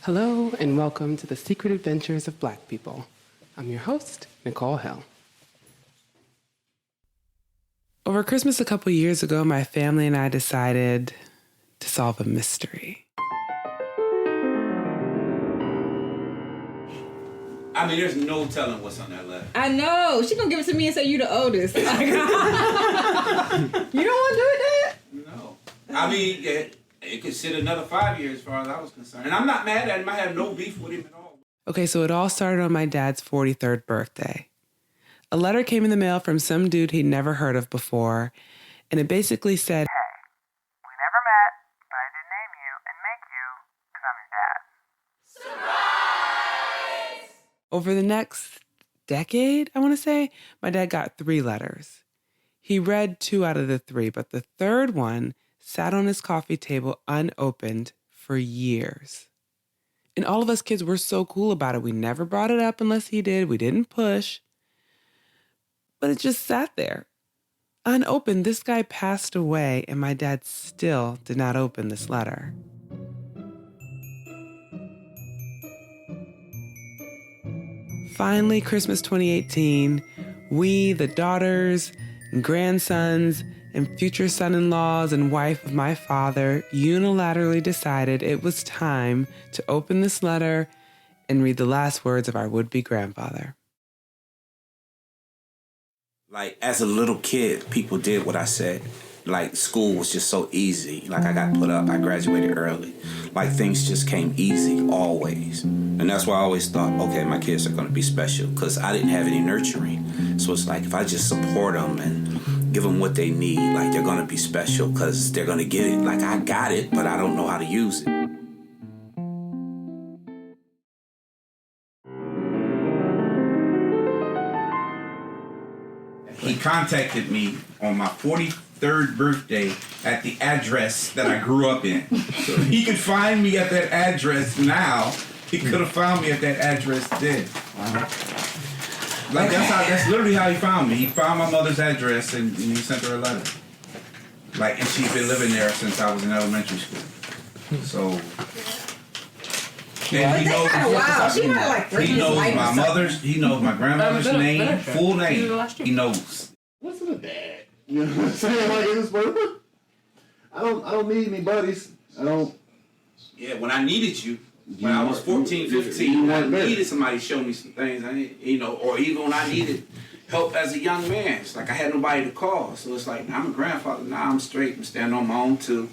Hello and welcome to the Secret Adventures of Black People. I'm your host, Nichole Hill. Over Christmas a couple years ago, my family and I decided to solve a mystery. I mean, there's no telling what's on that letter. I know. She gonna give it to me and say you the oldest. You don't want to do it, Dad? No. I mean, it could sit another 5 years as far as I was concerned. And I'm not mad at him. I have no beef with him at all. Okay, so it all started on my dad's 43rd birthday. A letter came in the mail from some dude he'd never heard of before, and it basically said, "Hey, we never met, but I did name you and make you because I'm your dad." Surprise! Over the next decade, I want to say, my dad got 3 letters. He read 2 out of the 3, but the third one sat on his coffee table unopened for years. And all of us kids were so cool about it. We never brought it up unless he did. We didn't push. But it just sat there. Unopened. This guy passed away, and my dad still did not open this letter. Finally, Christmas 2018, we, the daughters and grandsons and future son-in-laws and wife of my father, unilaterally decided it was time to open this letter and read the last words of our would-be grandfather. Like, as a little kid, people did what I said. Like, school was just so easy. Like, I got put up. I graduated early. Like, things just came easy, always. And that's why I always thought, okay, my kids are going to be special, because I didn't have any nurturing. So it's like, if I just support them and give them what they need, like, they're going to be special, because they're going to get it. Like, I got it, but I don't know how to use it. He contacted me on my 43rd birthday at the address that I grew up in. So he could find me at that address now. He could have found me at that address then. Like, that's literally how he found me. He found my mother's address and he sent her a letter. Like, and she's been living there since I was in elementary school. So... And he knows, wow. She had like 3 he knows my or mother's, he knows my grandmother's name, full name. He knows. What's in a dad? You know what I'm saying? Like, it's just, I don't need any buddies. I don't. Yeah, when I needed you, when I was 14, 15, I needed somebody to show me some things, or even when I needed help as a young man. It's like I had nobody to call. So it's like, I'm a grandfather, now I'm straight, I'm standing on my own too.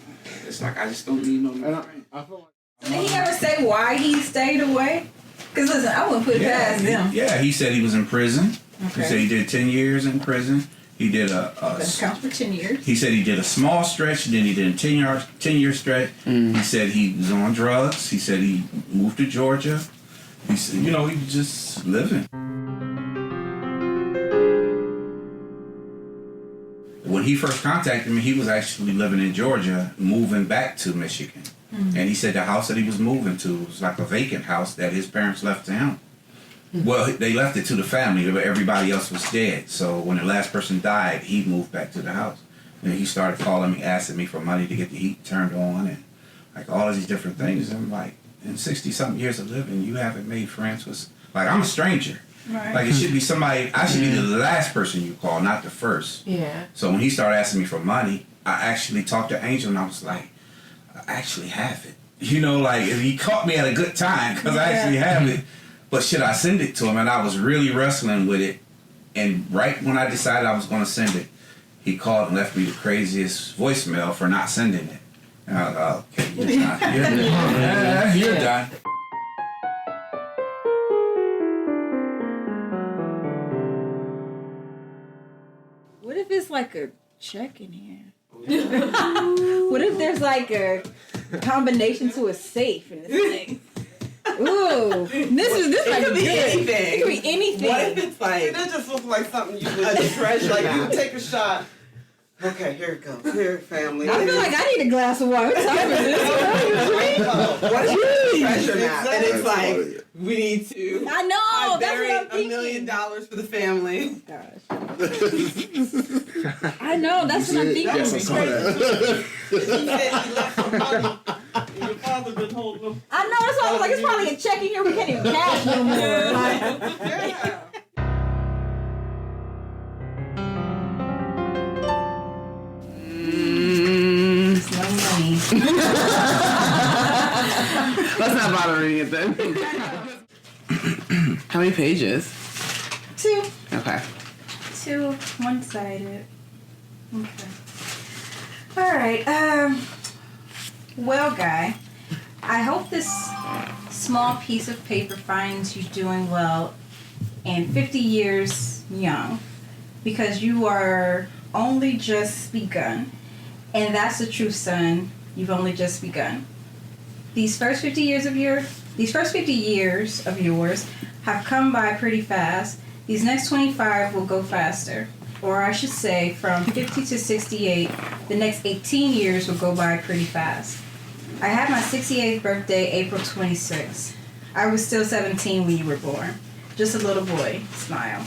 It's like, I just don't need no friend. I feel like. Did he ever say why he stayed away? Because listen, I wouldn't put it past them. Yeah, he said he was in prison. Okay. He said he did 10 years in prison. He did Let's count for 10 years. He said he did a small stretch, then he did a 10-year stretch. He said he was on drugs. He said he moved to Georgia. He said, he was just living. When he first contacted me, he was actually living in Georgia, moving back to Michigan. And he said the house that he was moving to was like a vacant house that his parents left to him. Well, they left it to the family, but everybody else was dead. So when the last person died, he moved back to the house. And he started calling me, asking me for money to get the heat turned on and like all of these different things. And I'm like, in 60-something years of living, you haven't made friends with... Like, I'm a stranger. Right. Like, it should be somebody... I should be the last person you call, not the first. Yeah. So when he started asking me for money, I actually talked to Angell and I was like, I actually have it. He caught me at a good time because I actually have it. But should I send it to him? And I was really wrestling with it. And right when I decided I was going to send it, he called and left me the craziest voicemail for not sending it. And I was like, okay, you're done. You're done. What if it's like a check in here? What if there's like a combination to a safe in this thing? Ooh, this might could be anything. It could be anything. What if it's like... That just looks like something you would treasure. Like, you would take a shot Okay, here it goes. Here, family. I feel like I need a glass of water. What time is this? What is your pressure now? And it's like, we need to. I know. That's bury what I'm $1 thinking. million for the family. Gosh. I know. That's what I'm thinking. Yes, I saw that. He said he left some money. And your father been holding them. I know. That's why I was like, it's probably a check in here. We can't even cash no more. Yeah. It's no money. Let's not bother reading it then. How many pages? 2. Okay. 2 one-sided. Okay. All right. Well, Guy, I hope this small piece of paper finds you doing well and 50 years young, because you are only just begun. And that's the truth, son. You've only just begun. These first 50 years of yours have come by pretty fast. These next 25 will go faster. Or I should say, from 50 to 68, the next 18 years will go by pretty fast. I had my 68th birthday April 26th. I was still 17 when you were born. Just a little boy. Smile.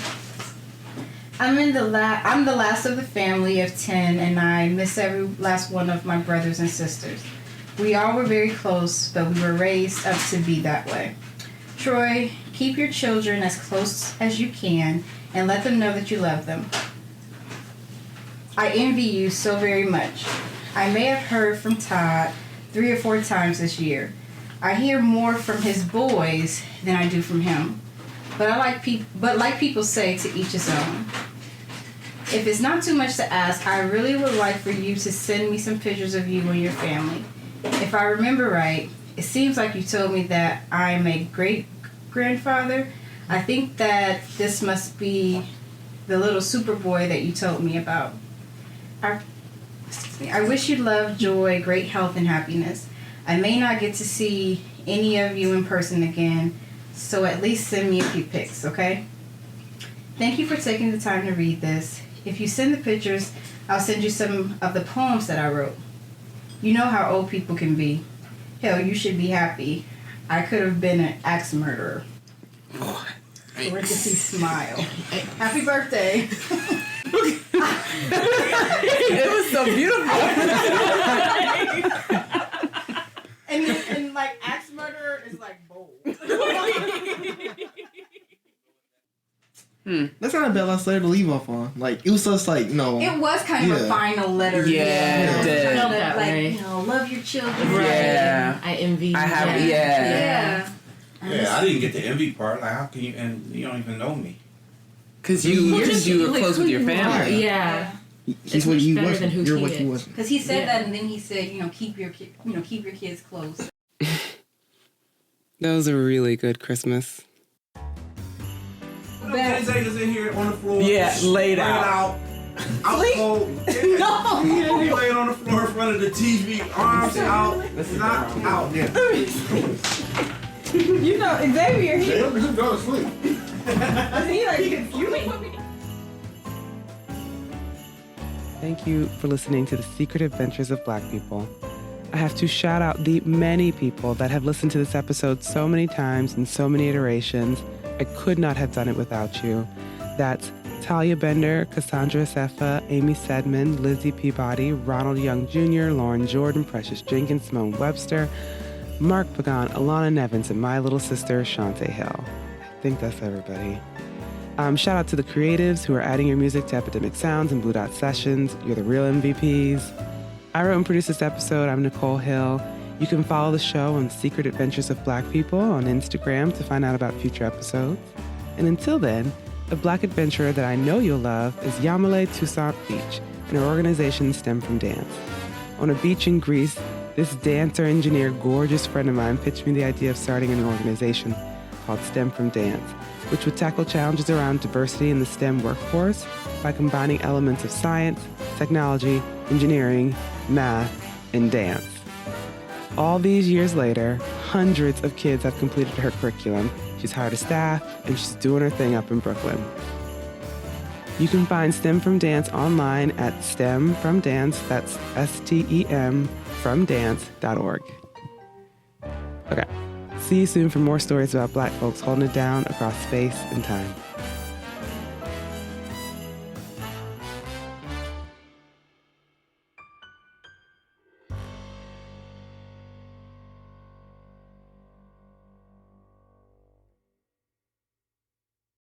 I'm the last of the family of 10, and I miss every last one of my brothers and sisters. We all were very close, but we were raised up to be that way. Troy, keep your children as close as you can and let them know that you love them. I envy you so very much. I may have heard from Todd 3 or 4 times this year. I hear more from his boys than I do from him. But like people say, to each his own. If it's not too much to ask, I really would like for you to send me some pictures of you and your family. If I remember right, it seems like you told me that I'm a great-grandfather. I think that this must be the little Superboy that you told me about. I wish you love, joy, great health, and happiness. I may not get to see any of you in person again, so at least send me a few pics, okay? Thank you for taking the time to read this. If you send the pictures, I'll send you some of the poems that I wrote. You know how old people can be. Hell, you should be happy. I could have been an axe murderer. Parentheses smile. Happy birthday. It was so beautiful. and like axe murderer is like bold. That's not a bad last letter to leave off on. Like, it was just like, no. It was kind of a final letter. Yeah, it did. Kind of like, love your children. Right. Yeah. I envy you. I have, Yeah. Yeah, I didn't get the envy part. Like, how can you? And you don't even know me. Because you were close with your family. Yeah. He's what you better wasn't. than who You're he what is. you wasn't. Because he said that, and then he said, keep your kids close. That was a really good Christmas. Is in here on the floor. Yeah, laid out. Out cold. No. He laying on the floor in front of the TV, arms out, knocked out. Yeah. Xavier, He's going to sleep. Thank you for listening to The Secret Adventures of Black People. I have to shout out the many people that have listened to this episode so many times in so many iterations. I could not have done it without you. That's Talia Bender, Cassandra Assefa, Amy Saidman, Lizzie Peabody, Ronald Young Jr., Lauren Jordan, Precious Jenkins, Simone Webster, Mark Pagan, Ilana, Nevins, and my little sister, Shonte Hill. I think that's everybody. Shout out to the creatives who are adding your music to Epidemic Sounds and Blue Dot Sessions. You're the real MVPs. I wrote and produced this episode. I'm Nichole Hill. You can follow the show on Secret Adventures of Black People on Instagram to find out about future episodes. And until then, the Black adventurer that I know you'll love is Yamale Toussaint Beach, and her organization Stem from Dance. On a beach in Greece, this dancer-engineer, gorgeous friend of mine pitched me the idea of starting an organization called Stem from Dance, which would tackle challenges around diversity in the STEM workforce by combining elements of science, technology, engineering, math, and dance. All these years later, hundreds of kids have completed her curriculum. She's hired a staff, and she's doing her thing up in Brooklyn. You can find STEM from Dance online at STEM from Dance, that's STEM from dance.org. Okay, see you soon for more stories about Black folks holding it down across space and time.